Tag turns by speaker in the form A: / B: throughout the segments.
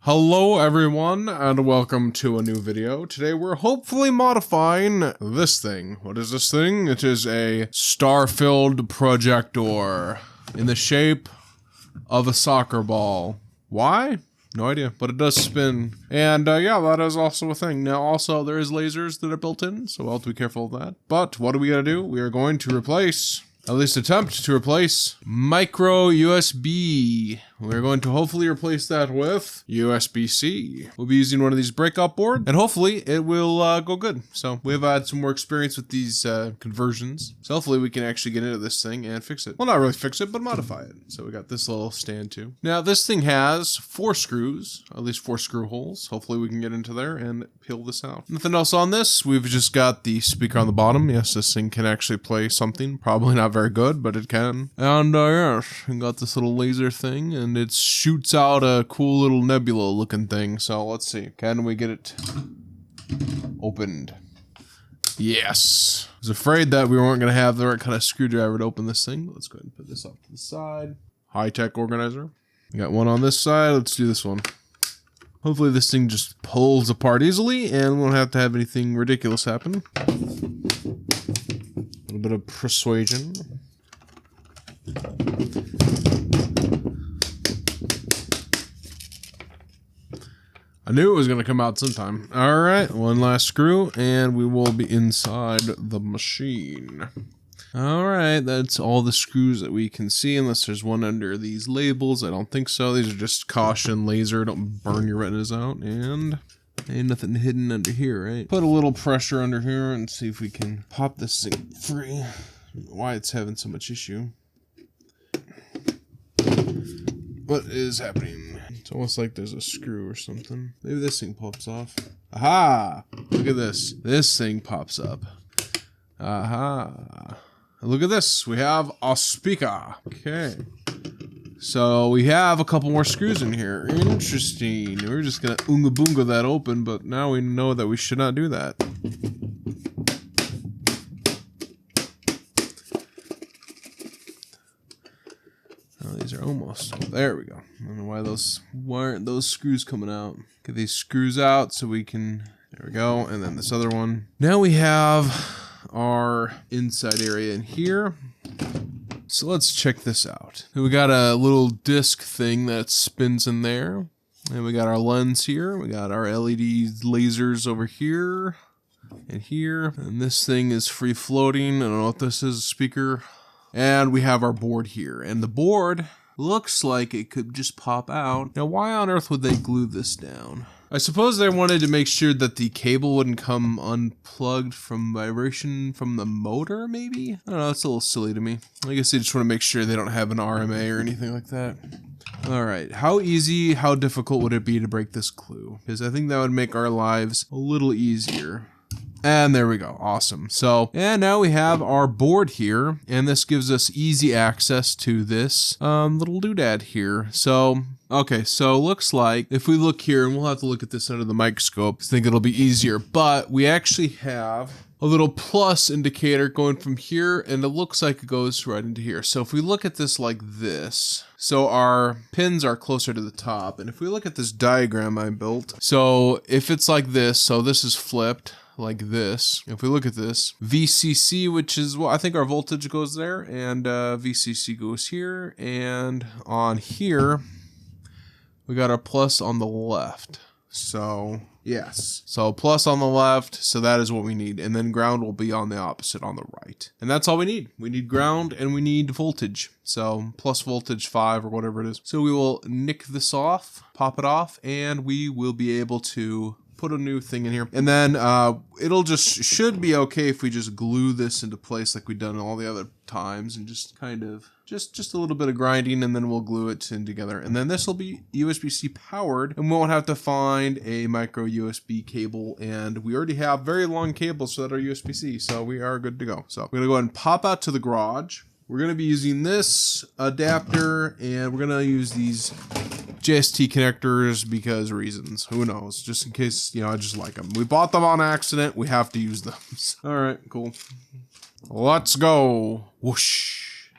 A: Hello everyone and welcome to a new video. Today we're hopefully modifying this thing. What is this thing? It is a star-filled projector in the shape of a soccer ball. Why? No idea, but it does spin. And yeah, that is also a thing. Now also there is lasers that are built in, so we'll have to be careful of that. But what are we gonna do? We are going to replace, at least attempt to replace, micro USB. We're going to hopefully replace that with USB-C. We'll be using one of these breakout boards, and hopefully it will go good. So we've had some more experience with these conversions. So hopefully we can actually get into this thing and fix it. Well, not really fix it, but modify it. So we got this little stand too. Now this thing has 4 screws, at least 4 screw holes. Hopefully we can get into there and peel this out. Nothing else on this. We've just got the speaker on the bottom. Yes, this thing can actually play something. Probably not very good, but it can. And yes, we got this little laser thing, and it shoots out a cool little nebula looking thing. So let's see, can we get it opened? Yes. I was afraid that we weren't going to have the right kind of screwdriver to open this thing. Let's go ahead and put this off to the side. High-tech organizer. We got one on this side. Let's do this one. Hopefully this thing just pulls apart easily and we won't have to have anything ridiculous happen. A little bit of persuasion. I knew it was going to come out sometime. All right, one last screw, and we will be inside the machine. All right, that's all the screws that we can see, unless there's one under these labels. I don't think so. These are just caution laser. Don't burn your retinas out. And ain't nothing hidden under here, right? Put a little pressure under here and see if we can pop this thing free. I don't know why it's having so much issue. What is happening? It's almost like there's a screw or something. Maybe this thing pops off. Aha! Look at this. This thing pops up. Aha! Look at this. We have a speaker. Okay. So we have a couple more screws in here. Interesting. We were just gonna oonga boonga that open, but now we know that we should not do that. These are almost, oh, there we go. I don't know why aren't those screws coming out. Get these screws out so we can, there we go. And then this other one. Now we have our inside area in here. So let's check this out. We got a little disc thing that spins in there. And we got our lens here. We got our LED lasers over here and here. And this thing is free floating. I don't know what this is, a speaker. And we have our board here, and the board looks like it could just pop out. Now, why on earth would they glue this down? I suppose they wanted to make sure that the cable wouldn't come unplugged from vibration from the motor, maybe? I don't know, it's a little silly to me. I guess they just want to make sure they don't have an RMA or anything like that. All right, how easy, how difficult would it be to break this glue? Because I think that would make our lives a little easier. And there we go. Awesome. So, and now we have our board here, and this gives us easy access to this little doodad here. So, okay, so looks like if we look here, and we'll have to look at this under the microscope, I think it'll be easier, but we actually have a little plus indicator going from here, and it looks like it goes right into here. So if we look at this like this, so our pins are closer to the top, and if we look at this diagram I built, so if it's like this, so this is flipped, like this. If we look at this, VCC, which is, well, I think our voltage goes there, and VCC goes here, and on here, we got our plus on the left. So, yes. So plus on the left, so that is what we need. And then ground will be on the opposite, on the right. And that's all we need. We need ground and we need voltage. So plus voltage 5 or whatever it is. So we will nick this off, pop it off, and we will be able to put a new thing in here, and then it'll just should be okay if we just glue this into place like we've done all the other times, and just kind of just a little bit of grinding, and then we'll glue it in together. And then this will be USB-C powered, and we won't have to find a micro USB cable, and we already have very long cables that are USB-C, so we are good to go. So we're gonna go ahead and pop out to the garage. We're gonna be using this adapter, and we're gonna use these JST connectors because reasons. Who knows? Just in case, you know, I just like them. We bought them on accident. We have to use them. All right, cool. Let's go. Whoosh.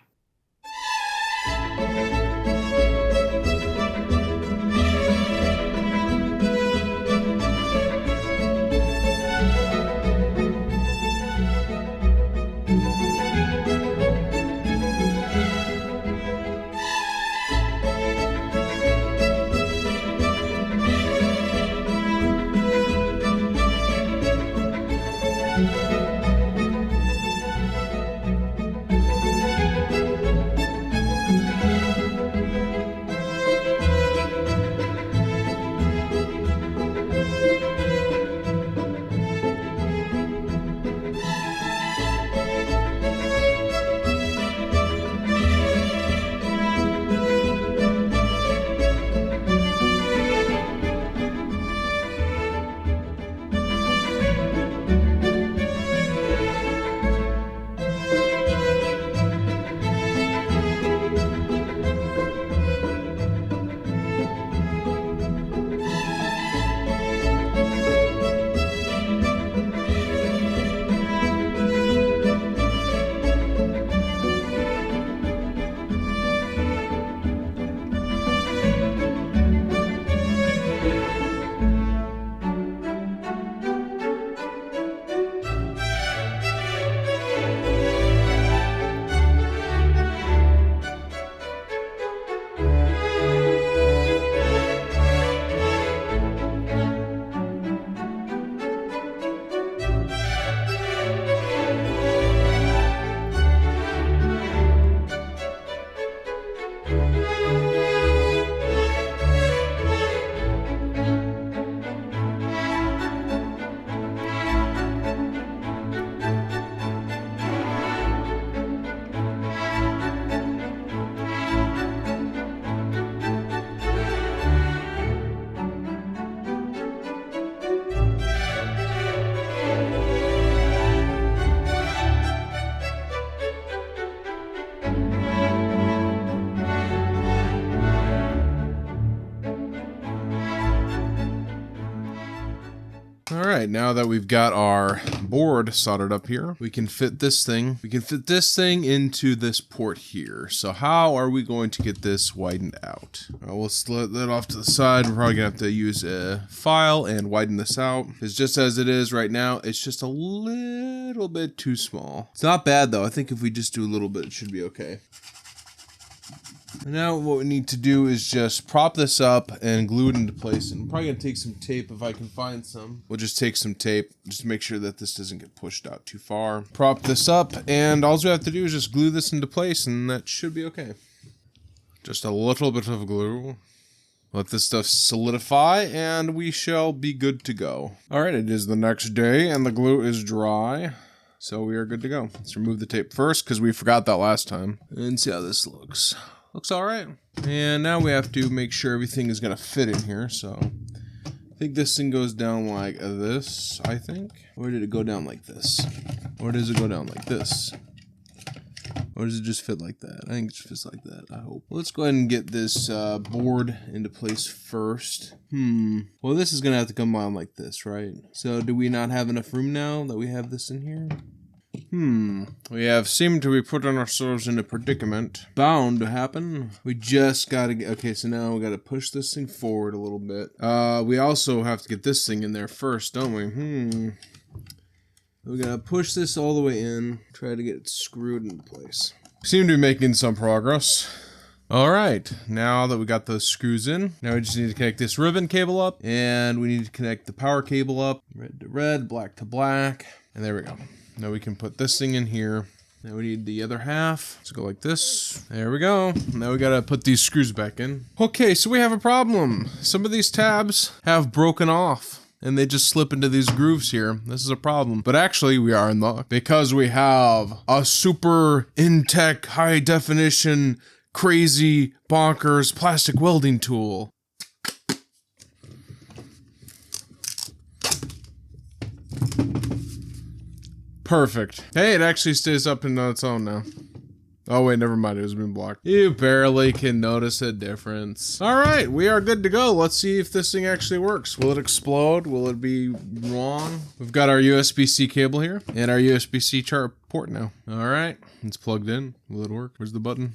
A: All right, now that we've got our board soldered up here, we can fit this thing. We can fit this thing into this port here. So how are we going to get this widened out? We'll split that off to the side. We're probably gonna have to use a file and widen this out. Because just as it is right now, it's just a little bit too small. It's not bad though. I think if we just do a little bit, it should be okay. And now what we need to do is just prop this up and glue it into place. And I'm probably gonna take some tape if I can find some. We'll just take some tape just to make sure that this doesn't get pushed out too far. Prop this up, and all we have to do is just glue this into place, and that should be okay. Just a little bit of glue. Let this stuff solidify, and we shall be good to go. All right, it is the next day, and the glue is dry. So we are good to go. Let's remove the tape first, because we forgot that last time. And see how this looks. Looks all right. And now we have to make sure everything is going to fit in here. So I think this thing goes down like this, I think. Or did it go down like this? Or does it go down like this? Or does it just fit like that? I think it just fits like that, I hope. Let's go ahead and get this board into place first. Well, this is going to have to come on like this, right? So do we not have enough room now that we have this in here? We have seemed to be putting ourselves in a predicament. Bound to happen. We just gotta get, okay, so now we gotta push this thing forward a little bit. We also have to get this thing in there first, don't we? We gotta push this all the way in, try to get it screwed into place. We seem to be making some progress. Alright, now that we got those screws in, now we just need to connect this ribbon cable up, and we need to connect the power cable up, red to red, black to black, and there we go. Now we can put this thing in here. Now we need the other half. Let's go like this. There we go. Now we gotta put these screws back in. Okay, so we have a problem. Some of these tabs have broken off, and they just slip into these grooves here. This is a problem. But actually, we are in luck, because we have a super in-tech, high-definition, crazy, bonkers plastic welding tool. Perfect. Hey, it actually stays up on its own now. Oh wait, never mind, it was being blocked. You barely can notice a difference. All right, we are good to go. Let's see if this thing actually works. Will it explode? Will it be wrong? We've got our USB-C cable here and our USB-C port now. All right, it's plugged in. Will it work? Where's the button?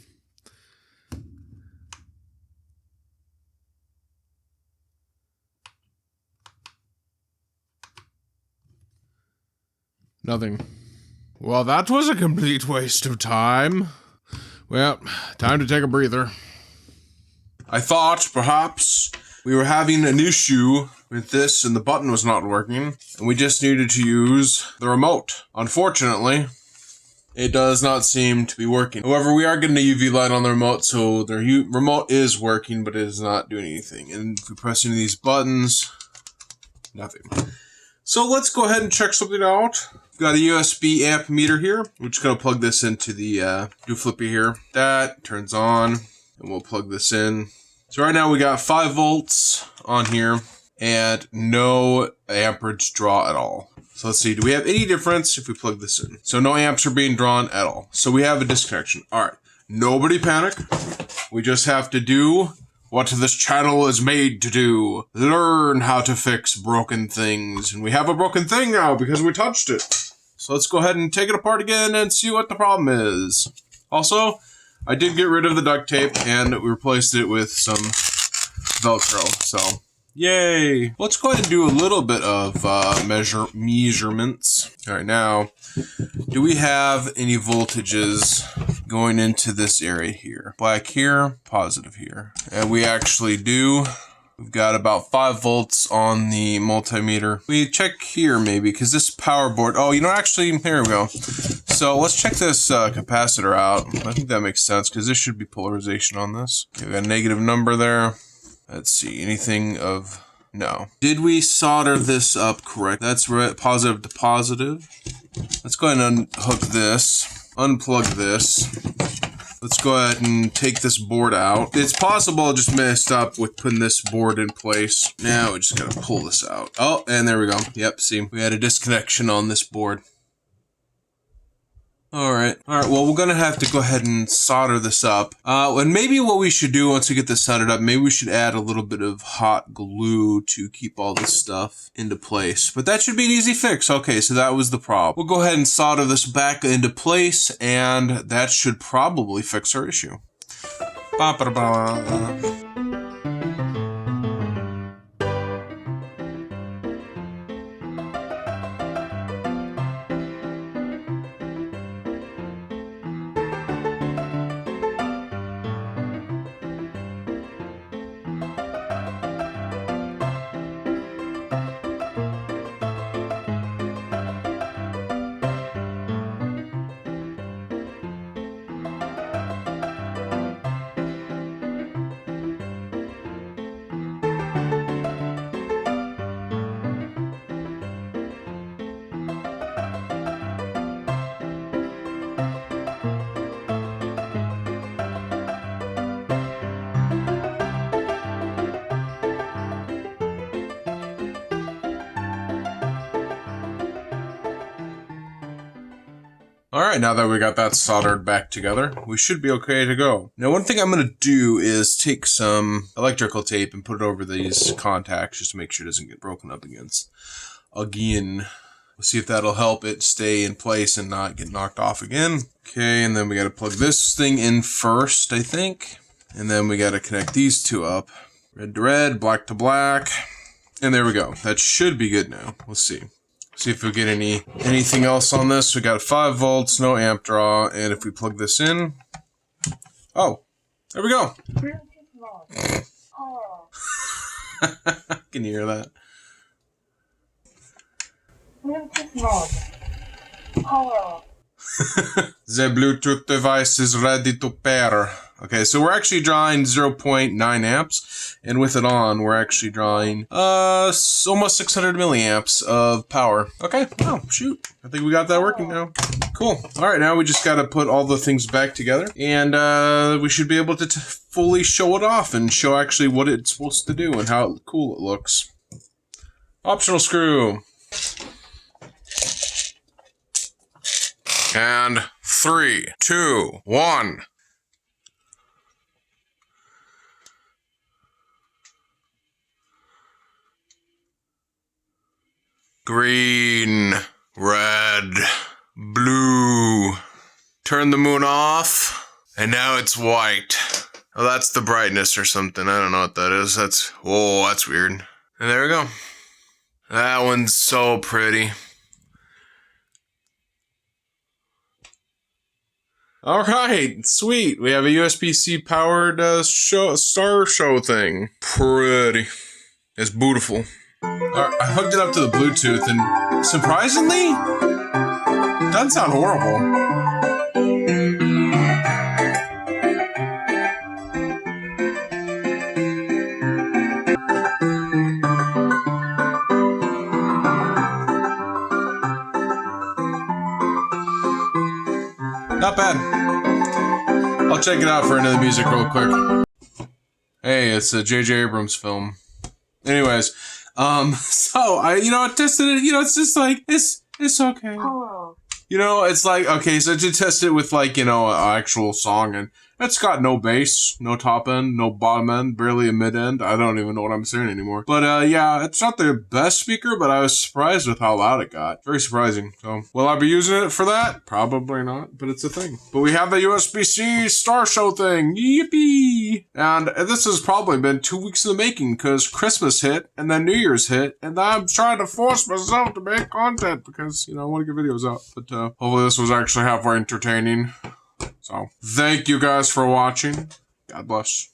A: Nothing. Well, that was a complete waste of time. Well, time to take a breather. I thought perhaps we were having an issue with this and the button was not working, and we just needed to use the remote. Unfortunately, it does not seem to be working. However, we are getting a UV light on the remote, so the remote is working, but it is not doing anything. And if we press any of these buttons, nothing. So let's go ahead and check something out. We've got a USB amp meter here. We're just going to plug this into the do flippy here. That turns on, and we'll plug this in. So right now we got 5 volts on here and no amperage draw at all. So let's see, do we have any difference if we plug this in? So no amps are being drawn at all. So we have a disconnection. All right, nobody panic. We just have to do what this channel is made to do. Learn how to fix broken things. And we have a broken thing now because we touched it. So let's go ahead and take it apart again and see what the problem is. Also, I did get rid of the duct tape and we replaced it with some Velcro. So, yay. Let's go ahead and do a little bit of measurements. All right, now, do we have any voltages going into this area here? Black here, positive here. And we actually do. We've got about 5 volts on the multimeter. We check here maybe, because this power board, oh, you know, actually, here we go. So let's check this capacitor out. I think that makes sense, because there should be polarization on this. Okay, we got a negative number there. Let's see, anything of, no. Did we solder this up correct? That's right, positive to positive. Let's go ahead and unhook this, unplug this. Let's go ahead and take this board out. It's possible I just messed up with putting this board in place. Now we just gotta pull this out. Oh, and there we go. Yep, see, we had a disconnection on this board. Alright, well, we're gonna have to go ahead and solder this up. And maybe what we should do once we get this soldered up, maybe we should add a little bit of hot glue to keep all this stuff into place. But that should be an easy fix. Okay, so that was the problem. We'll go ahead and solder this back into place, and that should probably fix our issue. Ba-ba-da-ba. Alright, now that we got that soldered back together, we should be okay to go. Now, one thing I'm going to do is take some electrical tape and put it over these contacts just to make sure it doesn't get broken up against. Again, we'll see if that'll help it stay in place and not get knocked off again. Okay, and then we got to plug this thing in first, I think. And then we got to connect these two up. Red to red, black to black. And there we go. That should be good now. We'll see. See if we get anything else on this. We got 5 volts, no amp draw, and if we plug this in, oh, there we go. Can you hear that? The Bluetooth device is ready to pair. Okay, so we're actually drawing 0.9 amps, and with it on, we're actually drawing almost 600 milliamps of power. Okay, oh, shoot. I think we got that working now. Cool. All right, now we just got to put all the things back together, and we should be able to fully show it off and show actually what it's supposed to do and how cool it looks. Optional screw. And 3, 2, 1. Green, red, blue. Turn the moon off, and now it's white. Oh, that's the brightness or something. I don't know what that is. Whoa, that's weird. And there we go. That one's so pretty. All right, sweet. We have a USB-C powered star show thing. Pretty. It's beautiful. I hooked it up to the Bluetooth, and surprisingly, doesn't sound horrible. Not bad. I'll check it out for another music real quick. Hey, it's a J.J. Abrams film. Anyways, so I tested it. It's just like it's okay.
B: Hello.
A: It's like, okay, so I did test it with like an actual song, and it's got no bass, no top end, no bottom end, barely a mid end. I don't even know what I'm saying anymore. But yeah, it's not the best speaker, but I was surprised with how loud it got. Very surprising. So, will I be using it for that? Probably not, but it's a thing. But we have the USB-C Star Show thing. Yippee! And this has probably been 2 weeks in the making, because Christmas hit, and then New Year's hit, and I'm trying to force myself to make content, because, I want to get videos out. But hopefully this was actually halfway entertaining. So, thank you guys for watching. God bless.